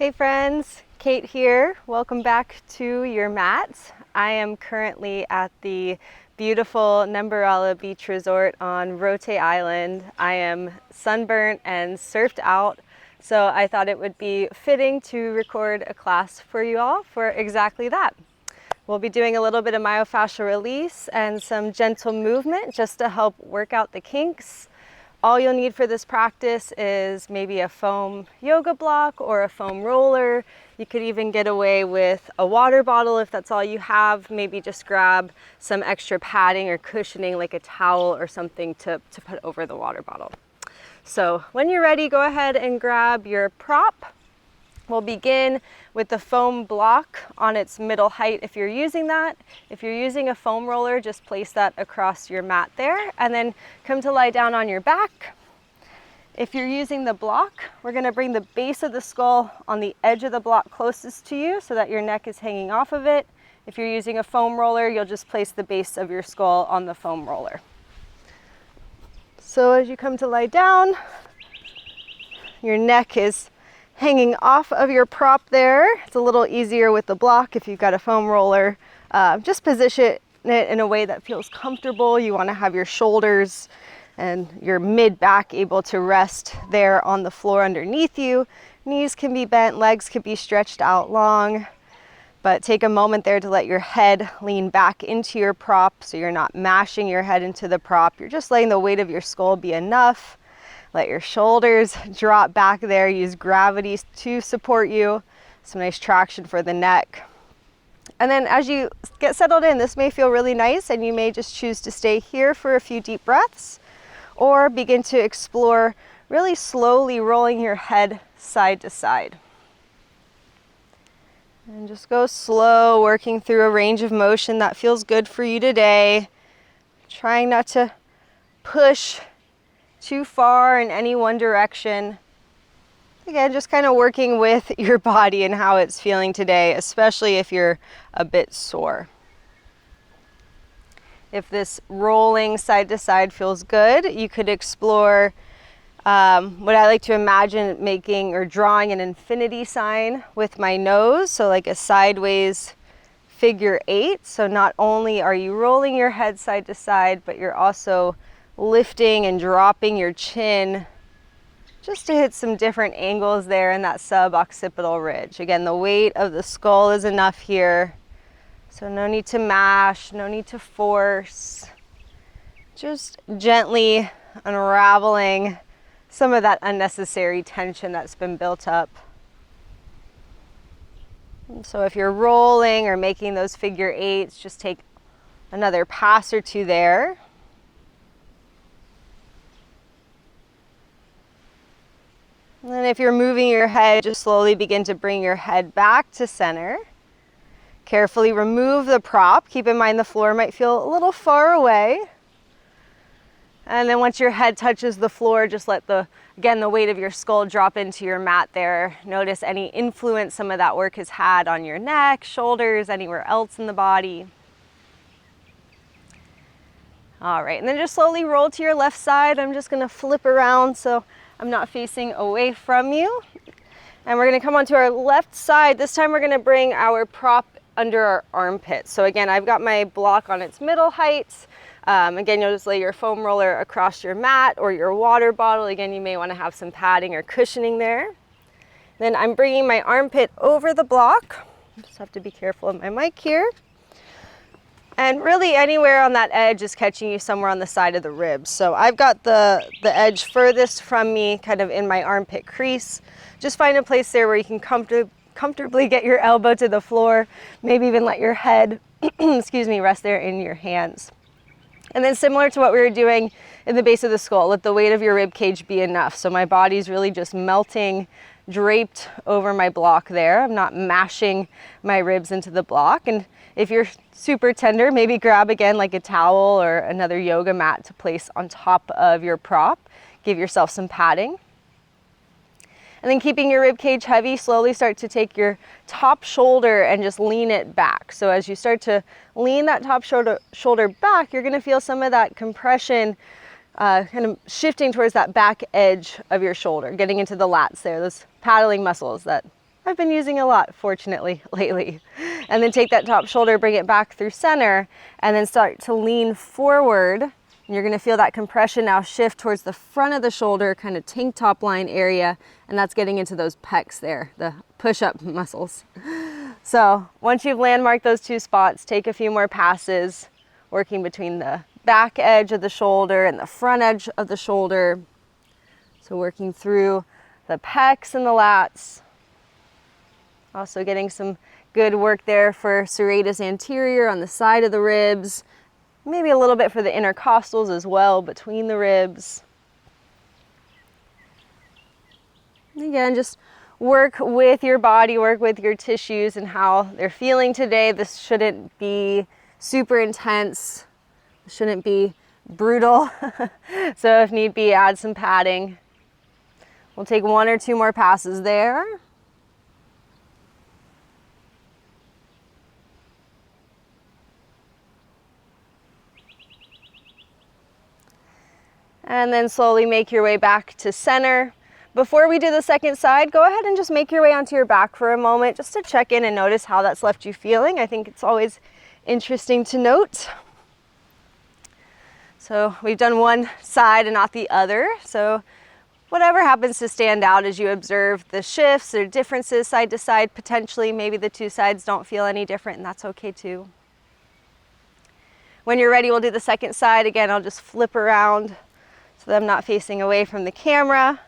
Hey friends, Kate here. Welcome back to your mat. I am currently at the beautiful Numberala Beach Resort on Rote Island. I am sunburnt and surfed out, so I thought it would be fitting to record a class for you all for exactly that. We'll be doing a little bit of myofascial release and some gentle movement just to help work out the kinks. All you'll need for this practice is maybe a foam yoga block or a foam roller. You could even get away with a water bottle if that's all you have. Maybe just grab some extra padding or cushioning like a towel or something to put over the water bottle. So when you're ready, go ahead and grab your prop. We'll begin with the foam block on its middle height if you're using that. If you're using a foam roller, just place that across your mat there and then come to lie down on your back. If you're using the block, we're going to bring the base of the skull on the edge of the block closest to you so that your neck is hanging off of it. If you're using a foam roller, you'll just place the base of your skull on the foam roller. So as you come to lie down, your neck is hanging off of your prop there. It's a little easier with the block if you've got a foam roller. Just position it in a way that feels comfortable. You want to have your shoulders and your mid-back able to rest there on the floor underneath you. Knees can be bent, legs can be stretched out long, but take a moment there to let your head lean back into your prop so you're not mashing your head into the prop. You're just letting the weight of your skull be enough. Let your shoulders drop back there. Use gravity to support you. Some nice traction for the neck. And then as you get settled in, this may feel really nice and you may just choose to stay here for a few deep breaths or begin to explore really slowly rolling your head side to side. And just go slow, working through a range of motion that feels good for you today. Trying not to push too far in any one direction. Again, just kind of working with your body and how it's feeling today, especially if you're a bit sore. If this rolling side to side feels good, you could explore what I like to imagine making or drawing an infinity sign with my nose, so like a sideways figure 8. So not only are you rolling your head side to side, but you're also lifting and dropping your chin just to hit some different angles there in that suboccipital ridge. Again, the weight of the skull is enough here, so no need to mash, no need to force. Just gently unraveling some of that unnecessary tension that's been built up. So if you're rolling or making those figure 8s, just take another pass or two there. And then if you're moving your head, just slowly begin to bring your head back to center. Carefully remove the prop. Keep in mind the floor might feel a little far away. And then once your head touches the floor, just let the weight of your skull drop into your mat there. Notice any influence some of that work has had on your neck, shoulders, anywhere else in the body. All right, and then just slowly roll to your left side. I'm just gonna flip around so I'm not facing away from you. And we're gonna come onto our left side. This time we're gonna bring our prop under our armpit. So again, I've got my block on its middle height. Again, you'll just lay your foam roller across your mat or your water bottle. Again, you may wanna have some padding or cushioning there. Then I'm bringing my armpit over the block. Just have to be careful of my mic here. And really anywhere on that edge is catching you somewhere on the side of the ribs. So I've got the edge furthest from me, kind of in my armpit crease. Just find a place there where you can comfortably get your elbow to the floor, maybe even let your head, rest there in your hands. And then similar to what we were doing in the base of the skull, let the weight of your rib cage be enough. So my body's really just melting, draped over my block there. I'm not mashing my ribs into the block. And if you're super tender, maybe grab again like a towel or another yoga mat to place on top of your prop. Give yourself some padding. And then keeping your rib cage heavy, slowly start to take your top shoulder and just lean it back. So as you start to lean that top shoulder back, you're gonna feel some of that compression kind of shifting towards that back edge of your shoulder, getting into the lats there, those paddling muscles that I've been using a lot, fortunately, lately. And then take that top shoulder, bring it back through center, and then start to lean forward. And you're gonna feel that compression now shift towards the front of the shoulder, kind of tank top line area, and that's getting into those pecs there, the push-up muscles. So once you've landmarked those two spots, take a few more passes, working between the back edge of the shoulder and the front edge of the shoulder. So working through the pecs and the lats. Also getting some good work there for serratus anterior on the side of the ribs. Maybe a little bit for the intercostals as well, between the ribs. Again, just work with your body, work with your tissues and how they're feeling today. This shouldn't be super intense. It shouldn't be brutal. So if need be, add some padding. We'll take one or two more passes there. And then slowly make your way back to center. Before we do the second side, go ahead and just make your way onto your back for a moment, just to check in and notice how that's left you feeling. I think it's always interesting to note. So we've done one side and not the other. So whatever happens to stand out as you observe the shifts or differences side to side, potentially maybe the two sides don't feel any different, and that's okay too. When you're ready, we'll do the second side. Again, I'll just flip around so that I'm not facing away from the camera.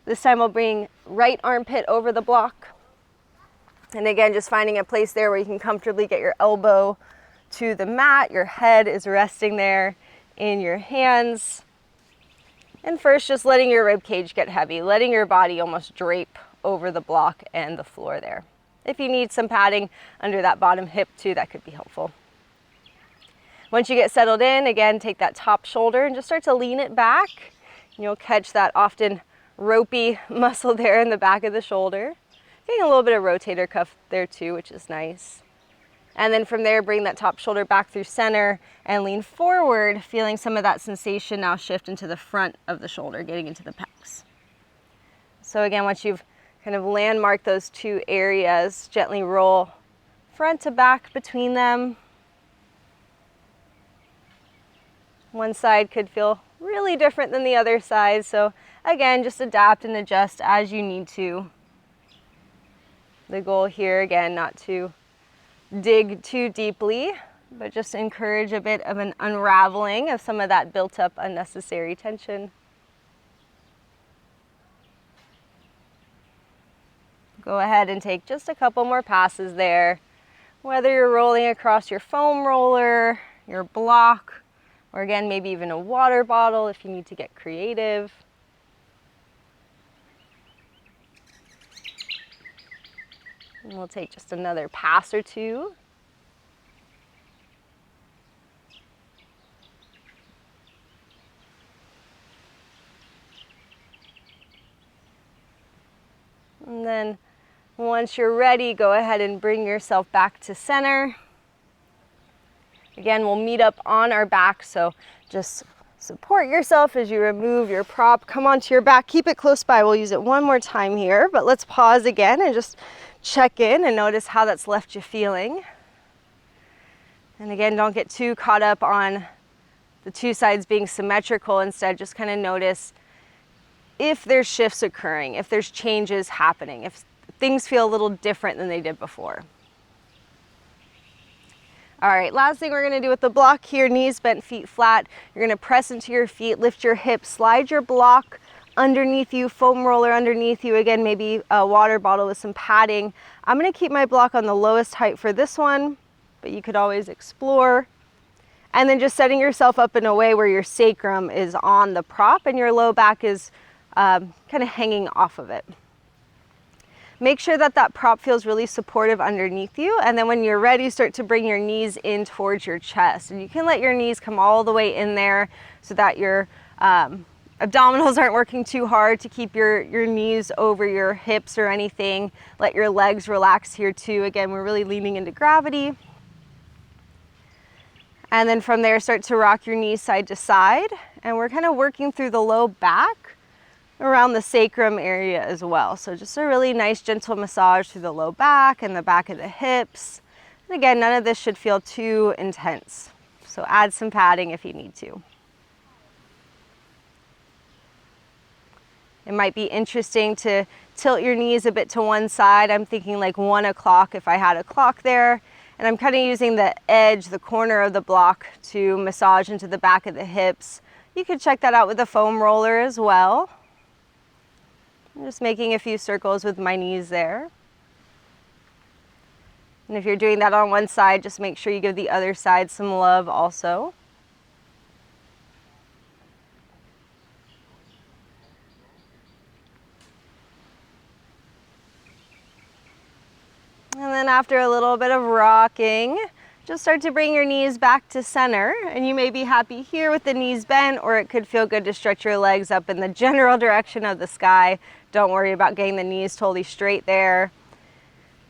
This time we'll bring right armpit over the block. And again, just finding a place there where you can comfortably get your elbow to the mat. Your head is resting there in your hands. And first, just letting your rib cage get heavy, letting your body almost drape over the block and the floor there. If you need some padding under that bottom hip too, that could be helpful. Once you get settled in, again, take that top shoulder and just start to lean it back. You'll catch that often ropey muscle there in the back of the shoulder. Getting a little bit of rotator cuff there too, which is nice. And then from there, bring that top shoulder back through center and lean forward, feeling some of that sensation now shift into the front of the shoulder, getting into the pecs. So again, once you've kind of landmarked those two areas, gently roll front to back between them. One side could feel really different than the other side, so again, just adapt and adjust as you need to. The goal here, again, not to dig too deeply, but just encourage a bit of an unraveling of some of that built up unnecessary tension. Go ahead and take just a couple more passes there, whether you're rolling across your foam roller, your block, or again, maybe even a water bottle if you need to get creative. And we'll take just another pass or two. And then once you're ready, go ahead and bring yourself back to center. Again, we'll meet up on our back, so just support yourself as you remove your prop. Come onto your back, keep it close by. We'll use it one more time here, but let's pause again and just check in and notice how that's left you feeling. And again, don't get too caught up on the two sides being symmetrical. Instead, just kind of notice if there's shifts occurring, if there's changes happening, if things feel a little different than they did before. All right, last thing we're gonna do with the block here, knees bent, feet flat. You're gonna press into your feet, lift your hips, slide your block underneath you, foam roller underneath you. Again, maybe a water bottle with some padding. I'm gonna keep my block on the lowest height for this one, but you could always explore. And then just setting yourself up in a way where your sacrum is on the prop and your low back is kind of hanging off of it. Make sure that that prop feels really supportive underneath you, and then when you're ready, start to bring your knees in towards your chest. And you can let your knees come all the way in there so that your abdominals aren't working too hard to keep your knees over your hips or anything. Let your legs relax here too. Again, we're really leaning into gravity. And then from there, start to rock your knees side to side. And we're kind of working through the low back, around the sacrum area as well. So just a really nice gentle massage through the low back and the back of the hips. And again, none of this should feel too intense. So add some padding if you need to. It might be interesting to tilt your knees a bit to one side. I'm thinking like 1 o'clock if I had a clock there. And I'm kind of using the edge, the corner of the block to massage into the back of the hips. You could check that out with a foam roller as well. I'm just making a few circles with my knees there. And if you're doing that on one side, just make sure you give the other side some love also. And then after a little bit of rocking, just start to bring your knees back to center. And you may be happy here with the knees bent, or it could feel good to stretch your legs up in the general direction of the sky. Don't worry about getting the knees totally straight there.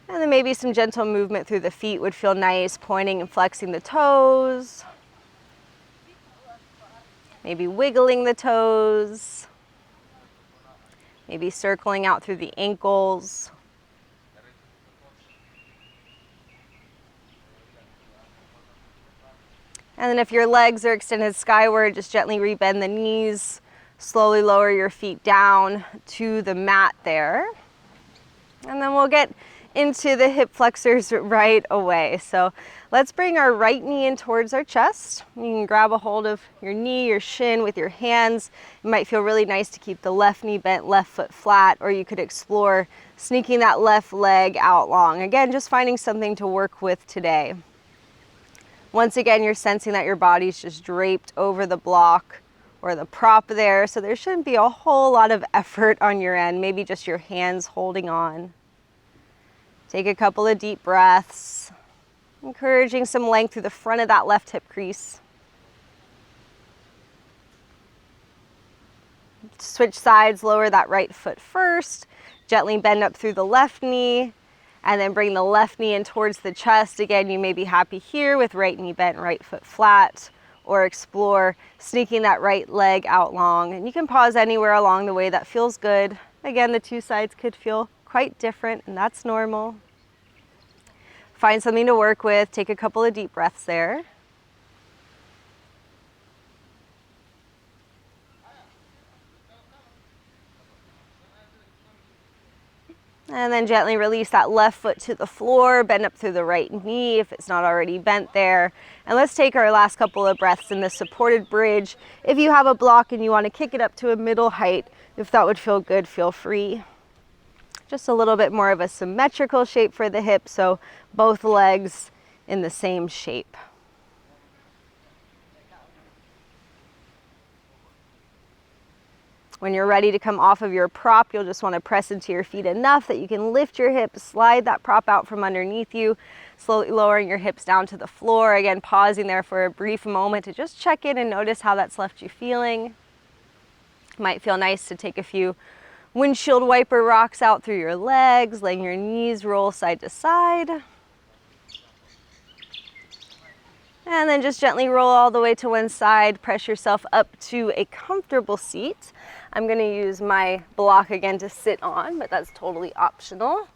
And then maybe some gentle movement through the feet would feel nice, pointing and flexing the toes. Maybe wiggling the toes. Maybe circling out through the ankles. And then if your legs are extended skyward, just gently rebend the knees. Slowly lower your feet down to the mat there. And then we'll get into the hip flexors right away. So let's bring our right knee in towards our chest. You can grab a hold of your knee, your shin with your hands. It might feel really nice to keep the left knee bent, left foot flat, or you could explore sneaking that left leg out long. Again, just finding something to work with today. Once again, you're sensing that your body's just draped over the block or the prop there, so there shouldn't be a whole lot of effort on your end, maybe just your hands holding on. Take a couple of deep breaths, encouraging some length through the front of that left hip crease. Switch sides, lower that right foot first, gently bend up through the left knee, and then bring the left knee in towards the chest. Again, you may be happy here with right knee bent, right foot flat, or explore sneaking that right leg out long. And you can pause anywhere along the way that feels good. Again, the two sides could feel quite different, and that's normal. Find something to work with. Take a couple of deep breaths there. And then gently release that left foot to the floor, bend up through the right knee if it's not already bent there. And let's take our last couple of breaths in the supported bridge. If you have a block and you want to kick it up to a middle height, if that would feel good, feel free. Just a little bit more of a symmetrical shape for the hip, so both legs in the same shape. When you're ready to come off of your prop, you'll just want to press into your feet enough that you can lift your hips, slide that prop out from underneath you, slowly lowering your hips down to the floor. Again, pausing there for a brief moment to just check in and notice how that's left you feeling. Might feel nice to take a few windshield wiper rocks out through your legs, letting your knees roll side to side. And then just gently roll all the way to one side, press yourself up to a comfortable seat. I'm going to use my block again to sit on, but that's totally optional.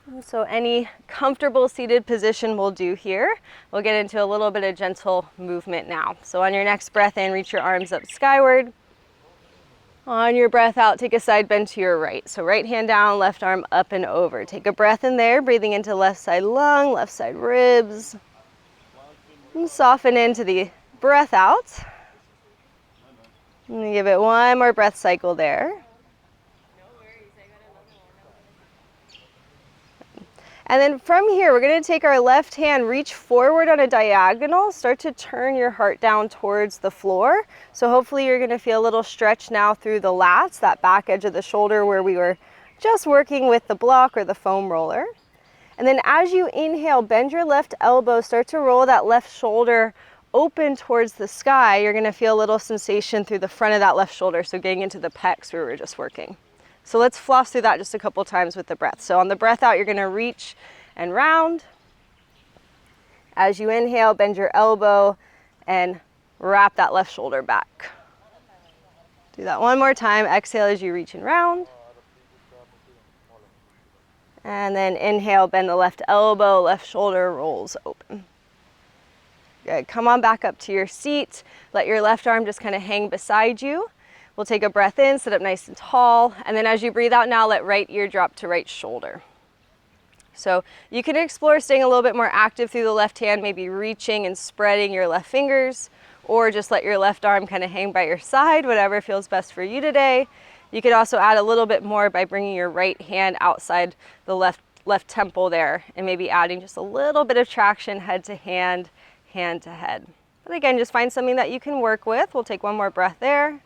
And so any comfortable seated position will do here. We'll get into a little bit of gentle movement now. So on your next breath in, reach your arms up skyward. On your breath out, take a side bend to your right. So right hand down, left arm up and over. Take a breath in there, breathing into left side lung, left side ribs. And soften into the breath out. And give it one more breath cycle there. And then from here, we're going to take our left hand, reach forward on a diagonal, start to turn your heart down towards the floor. So hopefully you're going to feel a little stretch now through the lats, that back edge of the shoulder where we were just working with the block or the foam roller. And then as you inhale, bend your left elbow, start to roll that left shoulder open towards the sky. You're going to feel a little sensation through the front of that left shoulder, so getting into the pecs where we were just working. So let's floss through that just a couple times with the breath. So on the breath out, you're going to reach and round. As you inhale, bend your elbow and wrap that left shoulder back. Do that one more time. Exhale as you reach and round. And then inhale, bend the left elbow, left shoulder rolls open. Good. Come on back up to your seat. Let your left arm just kind of hang beside you. We'll take a breath in, sit up nice and tall. And then as you breathe out now, let right ear drop to right shoulder. So you can explore staying a little bit more active through the left hand, maybe reaching and spreading your left fingers, or just let your left arm kind of hang by your side, whatever feels best for you today. You could also add a little bit more by bringing your right hand outside the left temple there, and maybe adding just a little bit of traction head to hand, hand to head. But again, just find something that you can work with. We'll take one more breath there.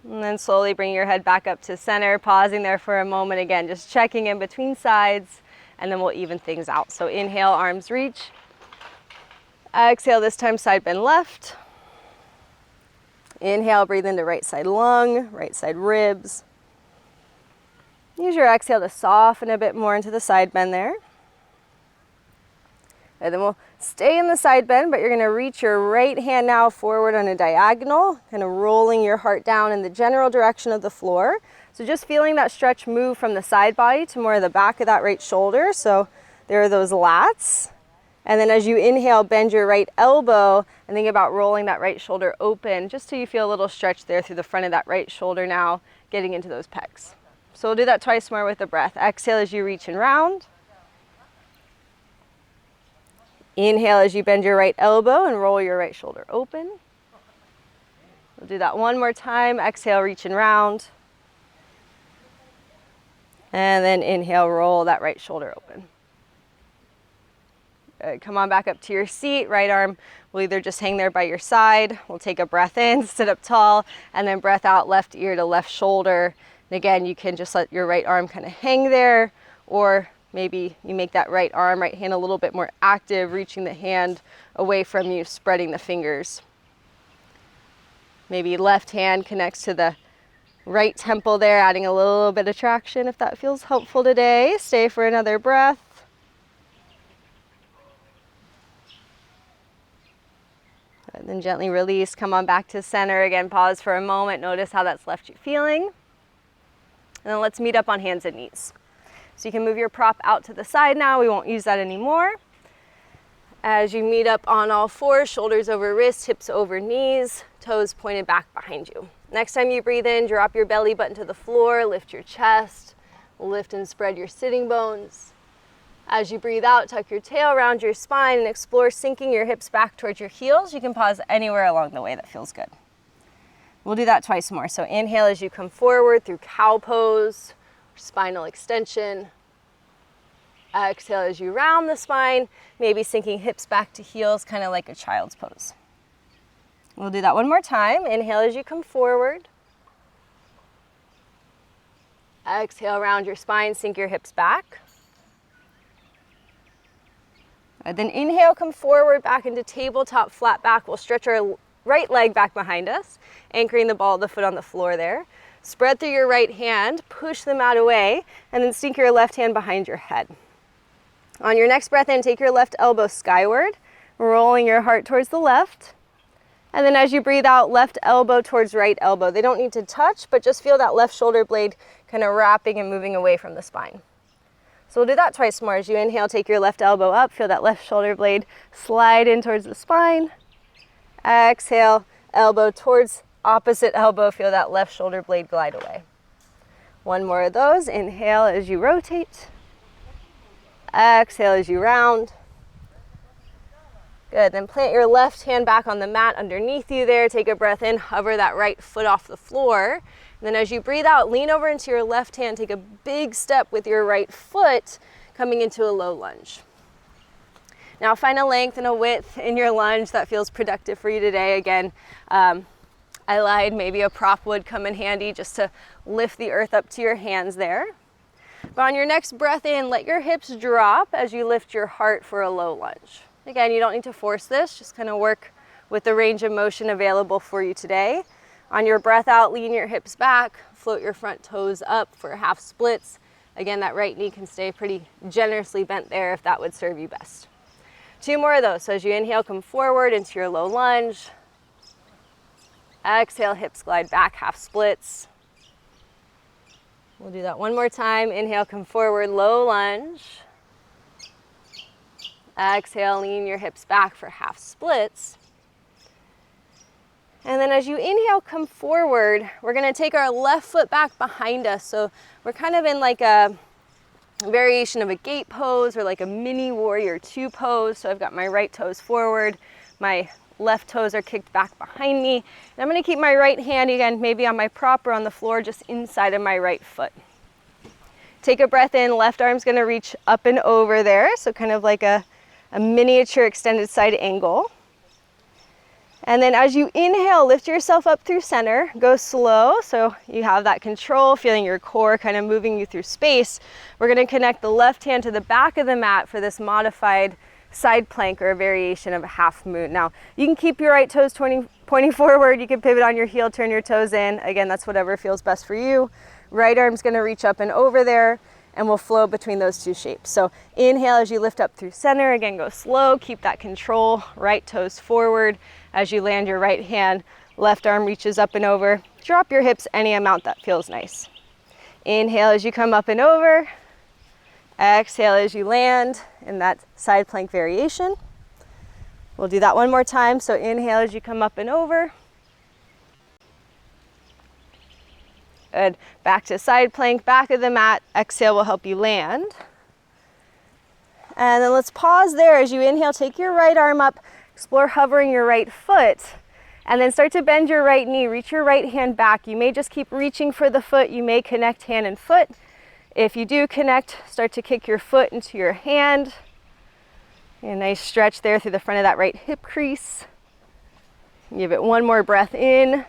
And then slowly bring your head back up to center, pausing there for a moment. Again, just checking in between sides, and then we'll even things out. So inhale, arms reach. Exhale, this time side bend left. Inhale, breathe into right side lung, right side ribs. Use your exhale to soften a bit more into the side bend there. And then we'll stay in the side bend, but you're going to reach your right hand now forward on a diagonal, kind of rolling your heart down in the general direction of the floor. So just feeling that stretch move from the side body to more of the back of that right shoulder. So there are those lats. And then as you inhale, bend your right elbow and think about rolling that right shoulder open just till you feel a little stretch there through the front of that right shoulder now, getting into those pecs. So we'll do that twice more with the breath. Exhale as you reach and round. Inhale as you bend your right elbow and roll your right shoulder open. We'll do that one more time. Exhale, reach and round. And then inhale, roll that right shoulder open. Good. Come on back up to your seat. Right arm will either just hang there by your side. We'll take a breath in, sit up tall, and then breath out, left ear to left shoulder. And again, you can just let your right arm kind of hang there, or maybe you make that right arm, right hand a little bit more active, reaching the hand away from you, spreading the fingers. Maybe left hand connects to the right temple there, adding a little bit of traction if that feels helpful today. Stay for another breath. And then gently release, come on back to center. Again, pause for a moment, notice how that's left you feeling. And then let's meet up on hands and knees. So you can move your prop out to the side now, we won't use that anymore. As you meet up on all fours, shoulders over wrists, hips over knees, toes pointed back behind you. Next time you breathe in, drop your belly button to the floor, lift your chest, lift and spread your sitting bones. As you breathe out, tuck your tail around your spine and explore sinking your hips back towards your heels. You can pause anywhere along the way that feels good. We'll do that twice more. So inhale as you come forward through cow pose, spinal extension. Exhale as you round the spine, maybe sinking hips back to heels, kind of like a child's pose. We'll do that one more time. Inhale as you come forward. Exhale, round your spine, sink your hips back. And then inhale, come forward, back into tabletop, flat back. We'll stretch our right leg back behind us, anchoring the ball of the foot on the floor there. Spread through your right hand, push the mat away, and then sink your left hand behind your head. On your next breath in, take your left elbow skyward, rolling your heart towards the left. And then as you breathe out, left elbow towards right elbow. They don't need to touch, but just feel that left shoulder blade kind of wrapping and moving away from the spine. So we'll do that twice more. As you inhale, take your left elbow up, feel that left shoulder blade slide in towards the spine. Exhale, elbow towards opposite elbow, feel that left shoulder blade glide away. One more of those. Inhale as you rotate. Exhale as you round. Good, then plant your left hand back on the mat underneath you there. Take a breath in, hover that right foot off the floor. And then as you breathe out, lean over into your left hand, take a big step with your right foot, coming into a low lunge. Now find a length and a width in your lunge that feels productive for you today. Again, I lied, maybe a prop would come in handy just to lift the earth up to your hands there. But on your next breath in, let your hips drop as you lift your heart for a low lunge. Again, you don't need to force this, just kind of work with the range of motion available for you today. On your breath out, lean your hips back, float your front toes up for half splits. Again, that right knee can stay pretty generously bent there if that would serve you best. Two more of those. So as you inhale, come forward into your low lunge. Exhale, hips glide back, half splits. We'll do that one more time. Inhale, come forward, low lunge. Exhale, lean your hips back for half splits. And then as you inhale, come forward, we're gonna take our left foot back behind us. So we're kind of in like a variation of a gate pose or like a mini warrior two pose. So I've got my right toes forward, my left toes are kicked back behind me. And I'm gonna keep my right hand again, maybe on my prop or on the floor, just inside of my right foot. Take a breath in, left arm's gonna reach up and over there. So kind of like a miniature extended side angle. And then as you inhale, lift yourself up through center, go slow, so you have that control, feeling your core kind of moving you through space. We're gonna connect the left hand to the back of the mat for this modified side plank or a variation of a half moon. Now, you can keep your right toes pointing forward, you can pivot on your heel, turn your toes in. Again, that's whatever feels best for you. Right arm's gonna reach up and over there, and we'll flow between those two shapes. So inhale as you lift up through center, again, go slow, keep that control, right toes forward. As you land your right hand, left arm reaches up and over. Drop your hips any amount that feels nice. Inhale as you come up and over. Exhale as you land in that side plank variation. We'll do that one more time. So inhale as you come up and over. Good. Back to side plank, back of the mat. Exhale will help you land. And then let's pause there. As you inhale, take your right arm up, explore hovering your right foot, and then start to bend your right knee. Reach your right hand back. You may just keep reaching for the foot. You may connect hand and foot. If you do connect, start to kick your foot into your hand. A nice stretch there through the front of that right hip crease. Give it one more breath in.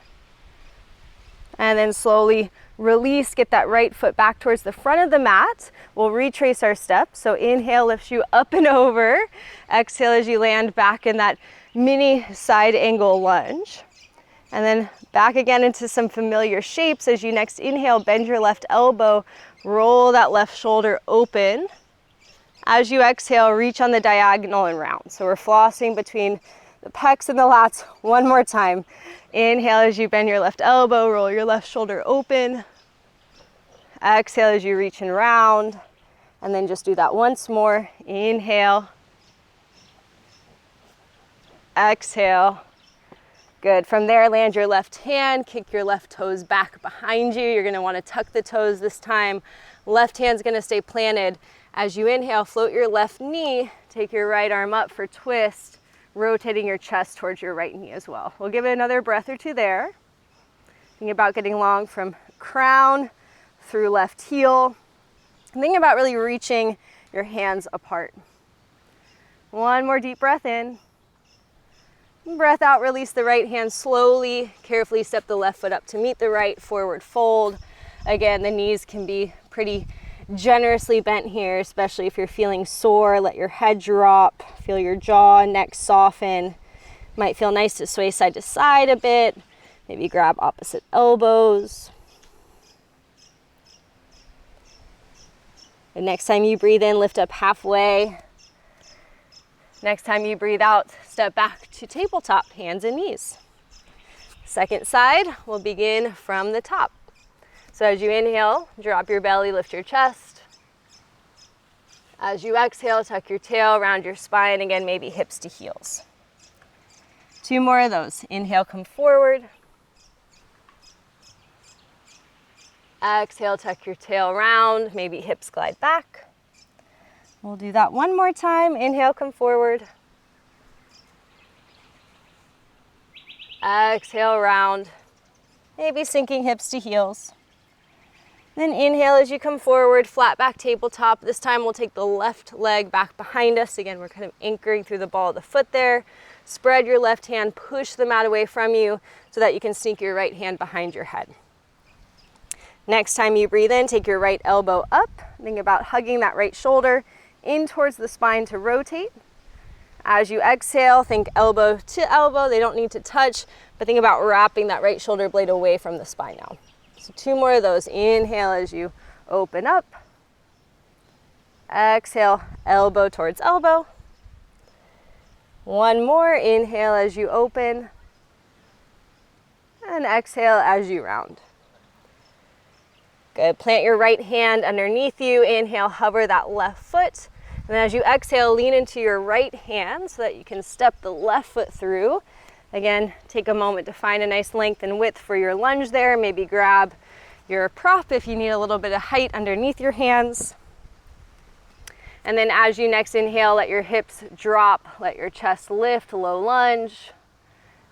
And then slowly release, get that right foot back towards the front of the mat. We'll retrace our steps. So inhale lifts you up and over. Exhale as you land back in that mini side angle lunge. And then back again into some familiar shapes. As you next inhale, bend your left elbow, roll that left shoulder open. As you exhale, reach on the diagonal and round. So we're flossing between the pecs and the lats one more time. Inhale as you bend your left elbow, roll your left shoulder open. Exhale as you reach and round. And then just do that once more. Inhale. Exhale. Good. From there, land your left hand, kick your left toes back behind you. You're gonna wanna tuck the toes this time. Left hand's gonna stay planted. As you inhale, float your left knee, take your right arm up for twist, rotating your chest towards your right knee as well. We'll give it another breath or two there. Think about getting long from crown through left heel. Think about really reaching your hands apart. One more deep breath in. Breath out, release the right hand slowly. Carefully step the left foot up to meet the right, forward fold. Again, the knees can be pretty generously bent here, especially if you're feeling sore. Let your head drop, feel your jaw, neck soften. Might feel nice to sway side to side a bit. Maybe grab opposite elbows. The next time you breathe in, lift up halfway. Next time you breathe out, step back to tabletop, hands and knees. Second side, we'll begin from the top. So as you inhale, drop your belly, lift your chest. As you exhale, tuck your tail, round your spine. Again, maybe hips to heels. Two more of those. Inhale, come forward. Exhale, tuck your tail round, maybe hips glide back. We'll do that one more time. Inhale, come forward. Exhale, round. Maybe sinking hips to heels. Then inhale as you come forward, flat back tabletop. This time we'll take the left leg back behind us. Again, we're kind of anchoring through the ball of the foot there. Spread your left hand, push the mat away from you so that you can sneak your right hand behind your head. Next time you breathe in, take your right elbow up. Think about hugging that right shoulder in towards the spine to rotate. As you exhale, think elbow to elbow. They don't need to touch, but think about wrapping that right shoulder blade away from the spine now. So two more of those. Inhale as you open up. Exhale, elbow towards elbow. One more. Inhale as you open. And exhale as you round. Good. Plant your right hand underneath you. Inhale, hover that left foot. And as you exhale, lean into your right hand so that you can step the left foot through. Again, take a moment to find a nice length and width for your lunge there. Maybe grab your prop if you need a little bit of height underneath your hands. And then as you next inhale, let your hips drop, let your chest lift, low lunge.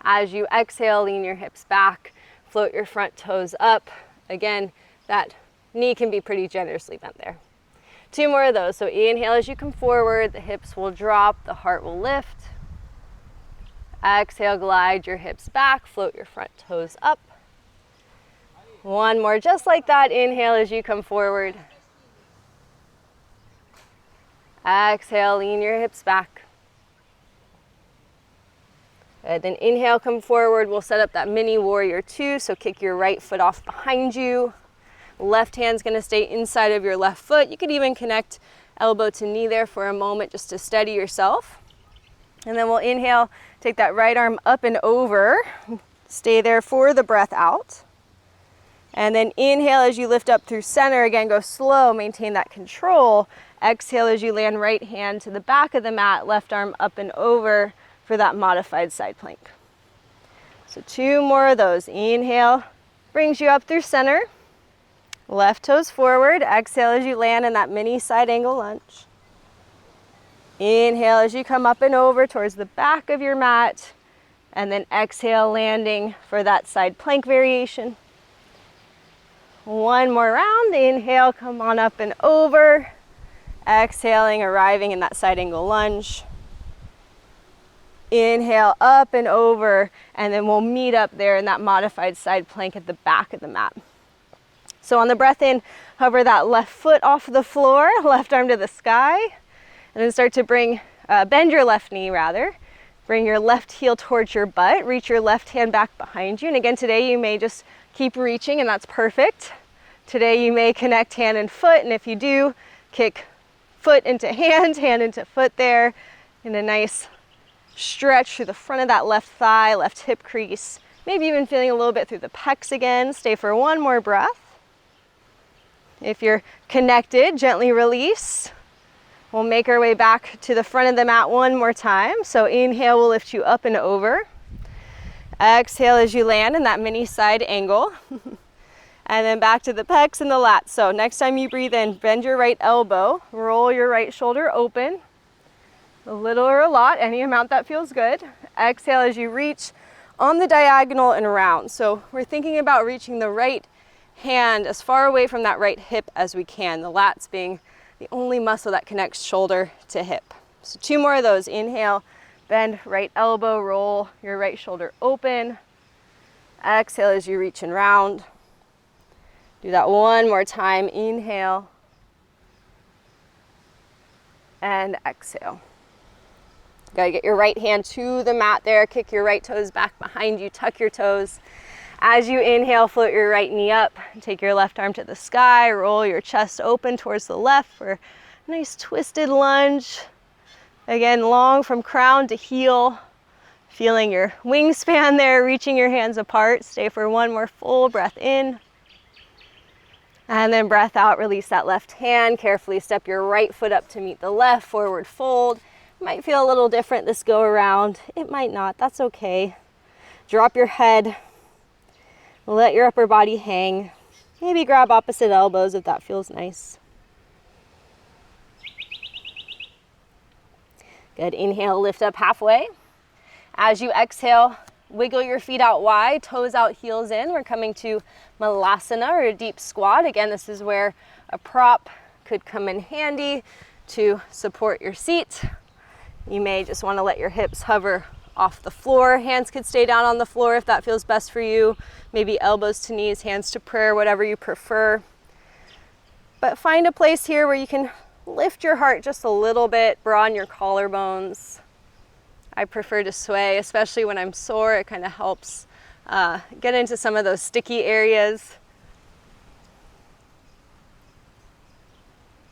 As you exhale, lean your hips back, float your front toes up. Again, that knee can be pretty generously bent there. 2 more of those. So inhale as you come forward, the hips will drop, the heart will lift. Exhale, glide your hips back, float your front toes up. 1 more, just like that. Inhale as you come forward. Exhale, lean your hips back. Good. Then inhale, come forward. We'll set up that mini warrior 2. So kick your right foot off behind you. Left hand's gonna stay inside of your left foot. You could even connect elbow to knee there for a moment just to steady yourself. And then we'll inhale, take that right arm up and over. Stay there for the breath out. And then inhale as you lift up through center. Again, go slow, maintain that control. Exhale as you land right hand to the back of the mat, left arm up and over for that modified side plank. So 2 more of those. Inhale, brings you up through center. Left toes forward. Exhale as you land in that mini side angle lunge. Inhale as you come up and over towards the back of your mat. And then exhale, landing for that side plank variation. 1 more round. Inhale, come on up and over. Exhaling, arriving in that side angle lunge. Inhale, up and over, and then we'll meet up there in that modified side plank at the back of the mat. So on the breath in, hover that left foot off the floor, left arm to the sky, and then start to bend your left knee rather. Bring your left heel towards your butt, reach your left hand back behind you. And again, today you may just keep reaching and that's perfect. Today you may connect hand and foot, and if you do, kick foot into hand, hand into foot there in a nice stretch through the front of that left thigh, left hip crease. Maybe even feeling a little bit through the pecs again. Stay for 1 more breath. If you're connected, gently release. We'll make our way back to the front of the mat 1 more time. So inhale will lift you up and over. Exhale as you land in that mini side angle. And then back to the pecs and the lats. So next time you breathe in, bend your right elbow, roll your right shoulder open. A little or a lot, any amount that feels good. Exhale as you reach on the diagonal and round. So we're thinking about reaching the right hand as far away from that right hip as we can, the lats being the only muscle that connects shoulder to hip. So 2 more of those. Inhale, bend right elbow, roll your right shoulder open. Exhale as you reach and round. Do that 1 more time. Inhale and exhale. Gotta get your right hand to the mat there. Kick your right toes back behind you. Tuck your toes. As you inhale, float your right knee up. Take your left arm to the sky. Roll your chest open towards the left for a nice twisted lunge. Again, long from crown to heel. Feeling your wingspan there, reaching your hands apart. Stay for 1 more full breath in. And then breath out, release that left hand. Carefully step your right foot up to meet the left, forward fold. Might feel a little different this go around. It might not, that's okay. Drop your head. Let your upper body hang. Maybe grab opposite elbows if that feels nice. Good, inhale, lift up halfway. As you exhale, wiggle your feet out wide, toes out, heels in. We're coming to Malasana, or a deep squat. Again, this is where a prop could come in handy to support your seat. You may just want to let your hips hover off the floor. Hands could stay down on the floor if that feels best for you. Maybe elbows to knees, hands to prayer, whatever you prefer. But find a place here where you can lift your heart just a little bit, broaden your collarbones. I prefer to sway, especially when I'm sore. It kind of helps get into some of those sticky areas.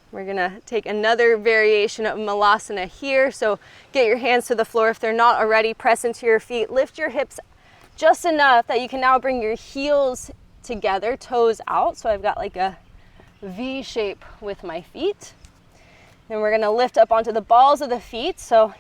We're gonna take another variation of Malasana here. So get your hands to the floor if they're not already. Press into your feet, lift your hips just enough that you can now bring your heels together, toes out. So I've got like a V shape with my feet. Then we're gonna lift up onto the balls of the feet. So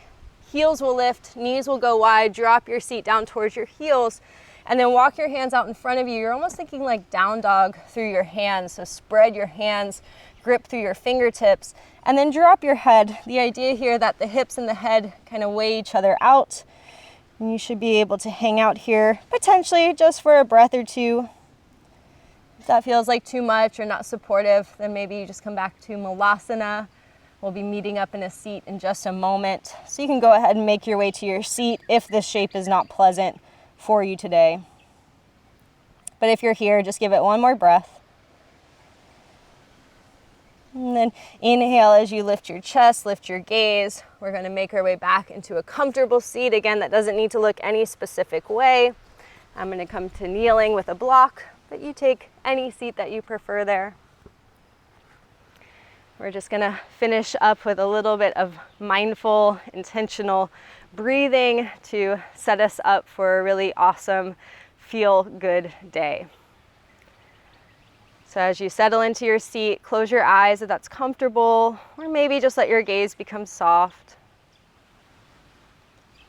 heels will lift, knees will go wide, drop your seat down towards your heels, and then walk your hands out in front of you. You're almost thinking like down dog through your hands. So spread your hands, grip through your fingertips, and then drop your head. The idea here that the hips and the head kind of weigh each other out. And you should be able to hang out here potentially just for a breath or two. If that feels like too much or not supportive, then maybe you just come back to Malasana. We'll be meeting up in a seat in just a moment. So you can go ahead and make your way to your seat if this shape is not pleasant for you today. But if you're here, just give it one more breath. And then inhale as you lift your chest, lift your gaze. We're going to make our way back into a comfortable seat. Again, that doesn't need to look any specific way. I'm going to come to kneeling with a block, but you take any seat that you prefer there. We're just going to finish up with a little bit of mindful, intentional breathing to set us up for a really awesome, feel-good day. So as you settle into your seat, close your eyes if that's comfortable, or maybe just let your gaze become soft.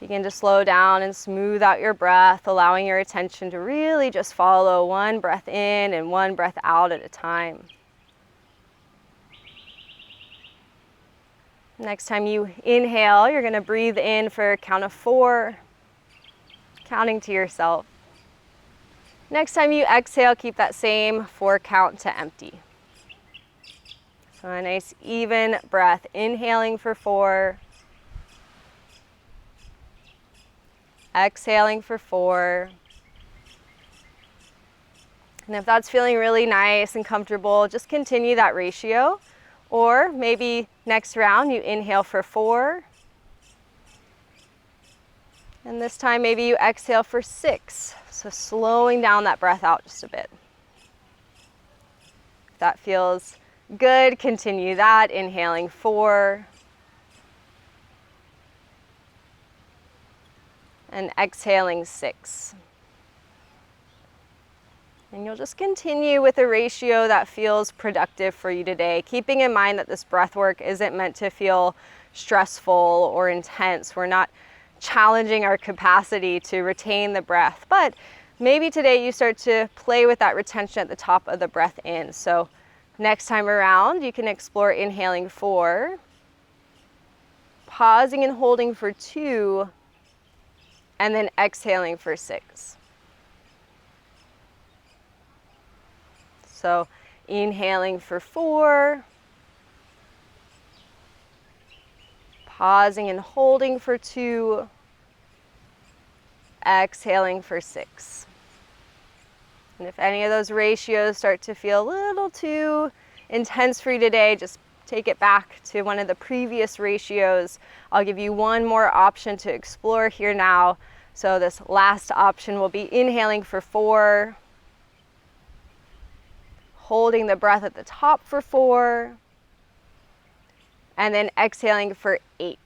Begin to slow down and smooth out your breath, allowing your attention to really just follow one breath in and one breath out at a time. Next time you inhale, you're going to breathe in for a count of 4, counting to yourself. Next time you exhale, keep that same 4 count to empty. So a nice even breath, inhaling for 4, exhaling for 4. And if that's feeling really nice and comfortable, just continue that ratio. Or maybe next round you inhale for 4. And this time maybe you exhale for 6. So slowing down that breath out just a bit. If that feels good, continue that. Inhaling 4. And exhaling 6. And you'll just continue with a ratio that feels productive for you today, keeping in mind that this breath work isn't meant to feel stressful or intense. We're not challenging our capacity to retain the breath, but maybe today you start to play with that retention at the top of the breath in. So next time around, you can explore inhaling 4, pausing and holding for 2, and then exhaling for 6. So inhaling for 4, pausing and holding for 2, exhaling for 6. And if any of those ratios start to feel a little too intense for you today, just take it back to one of the previous ratios. I'll give you one more option to explore here now. So this last option will be inhaling for 4, holding the breath at the top for 4, and then exhaling for 8.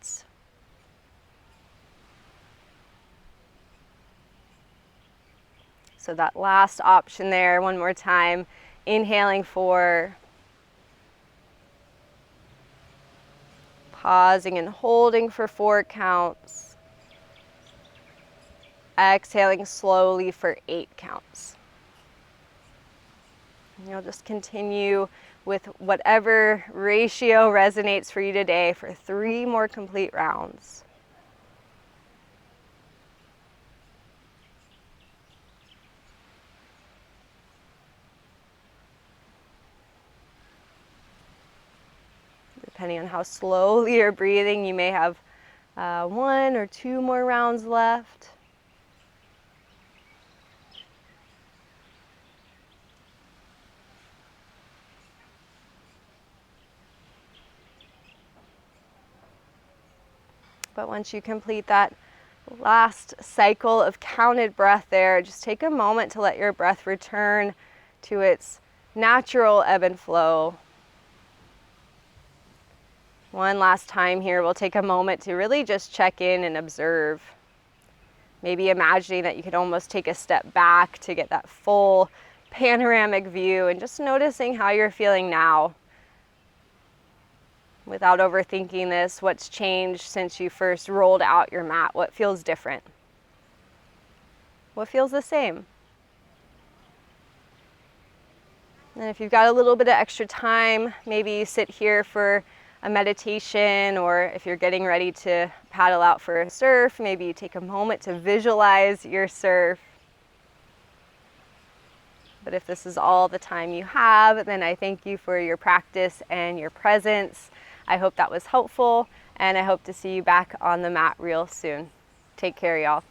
So that last option there, one more time, inhaling 4, pausing and holding for 4 counts, exhaling slowly for 8 counts. And you'll just continue with whatever ratio resonates for you today for 3 more complete rounds. Depending on how slowly you're breathing, you may have 1 or 2 more rounds left. But once you complete that last cycle of counted breath there, just take a moment to let your breath return to its natural ebb and flow. One last time here, we'll take a moment to really just check in and observe. Maybe imagining that you could almost take a step back to get that full panoramic view, and just noticing how you're feeling now. Without overthinking this, what's changed since you first rolled out your mat? What feels different? What feels the same? And if you've got a little bit of extra time, maybe you sit here for a meditation, or if you're getting ready to paddle out for a surf, maybe you take a moment to visualize your surf. But if this is all the time you have, then I thank you for your practice and your presence. I hope that was helpful, and I hope to see you back on the mat real soon. Take care, y'all.